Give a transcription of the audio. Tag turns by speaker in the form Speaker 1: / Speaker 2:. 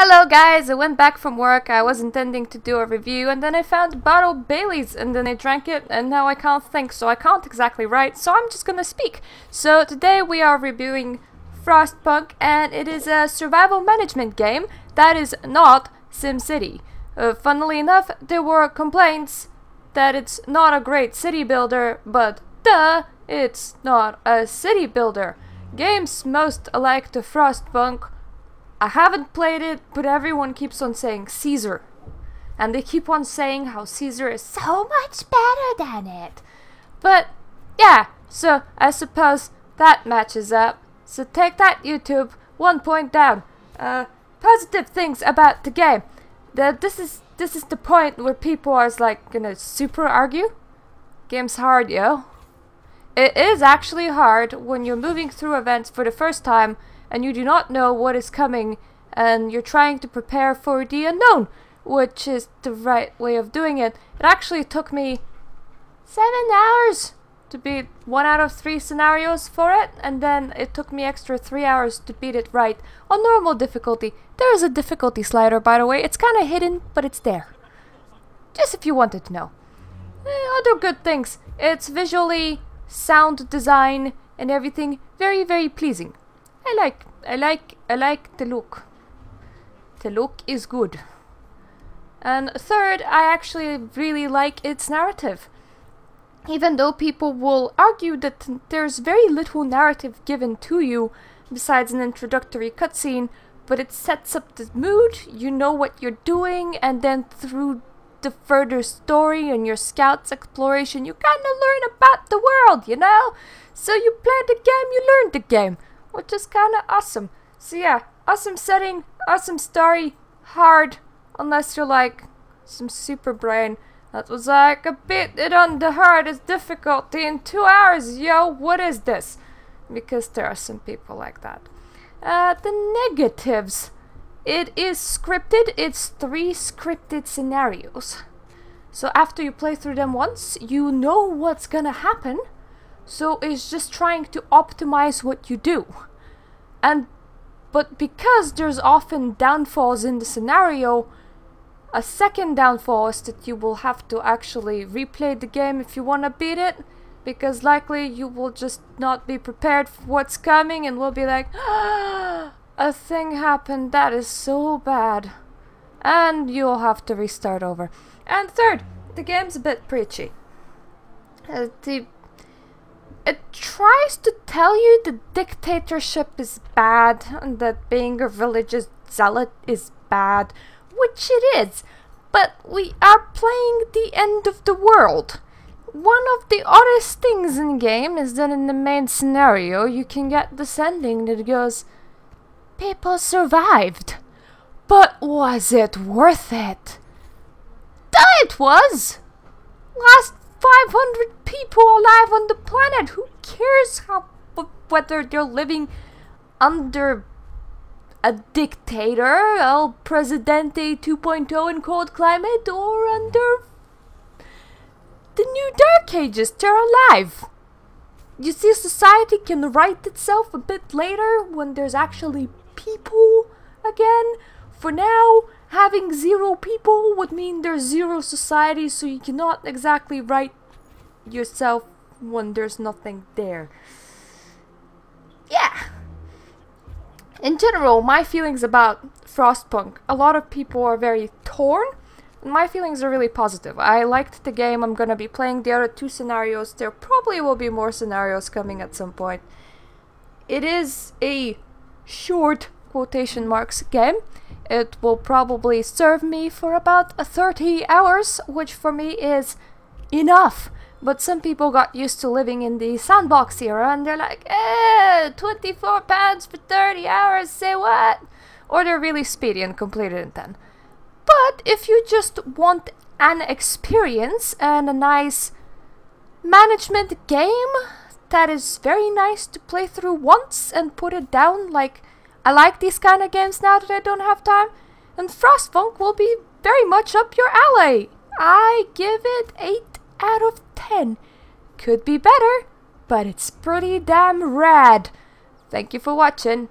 Speaker 1: Hello guys, I went back from work. I was intending to do a review and then I found a bottle of Bailey's and then I drank it and now I can't think, so I can't exactly write, so I'm just gonna speak. So today we are reviewing Frostpunk and it is a survival management game that is not SimCity. Funnily enough, there were complaints that it's not a great city builder, but duh, it's not a city builder. Games most alike to Frostpunk. I haven't played it, but everyone keeps on saying Caesar. And they keep on saying how Caesar is so much better than it. But, yeah, so I suppose that matches up. So take that, YouTube. 1 point down. Positive things about the game. This is the point where people are like gonna super argue. Game's hard, yo. It is actually hard when you're moving through events for the first time and you do not know what is coming and you're trying to prepare for the unknown, which is the right way of doing it. It actually took me 7 hours to beat 1 out of 3 scenarios for it, and then it took me extra 3 hours to beat it right on normal difficulty. There is a difficulty slider, by the way. It's kind of hidden, but it's there. Just if you wanted to know. Other good things. It's visually, sound design, and everything very, very pleasing. I like the look. The look is good. And third, I actually really like its narrative. Even though people will argue that there's very little narrative given to you besides an introductory cutscene, but it sets up the mood, you know what you're doing, and then through the further story and your scout's exploration, you kind of learn about the world, you know? So you play the game, you learn the game, which is kind of awesome. So yeah, awesome setting, awesome story, hard, unless you're like some super brain that was like a bit it on the hardest difficulty in 2 hours, yo, what is this? Because there are some people like that. The negatives. It is scripted. It's 3 scripted scenarios. So after you play through them once, you know what's gonna happen. So it's just trying to optimize what you do. But because there's often downfalls in the scenario, a second downfall is that you will have to actually replay the game if you want to beat it, because likely you will just not be prepared for what's coming and will be like, ah, a thing happened that is so bad, and you'll have to restart over. And third, the game's a bit preachy. It tries to tell you that dictatorship is bad and that being a religious zealot is bad, which it is, but we are playing the end of the world. One of the oddest things in the game is that in the main scenario you can get this ending that goes, people survived, but was it worth it? It was! Last 500 people alive on the planet. Who cares whether they're living under a dictator, El Presidente 2.0 in cold climate, or under the new Dark Ages. They're alive. You see, society can right itself a bit later when there's actually people again. For now, having 0 people would mean there's 0 society, so you cannot exactly right yourself when there's nothing there. Yeah. In general, my feelings about Frostpunk, a lot of people are very torn, and my feelings are really positive. I liked the game. I'm gonna be playing the other 2 scenarios. There probably will be more scenarios coming at some point. It is a short quotation marks game. It will probably serve me for about 30 hours, which for me is enough. But some people got used to living in the sandbox era and they're like, 24 pounds for 30 hours, say what? Or they're really speedy and complete it in 10. But if you just want an experience and a nice management game that is very nice to play through once and put it down, like, I like these kind of games now that I don't have time, and Frostpunk will be very much up your alley. I give it 8 out of 10. Could be better, but it's pretty damn rad. Thank you for watching.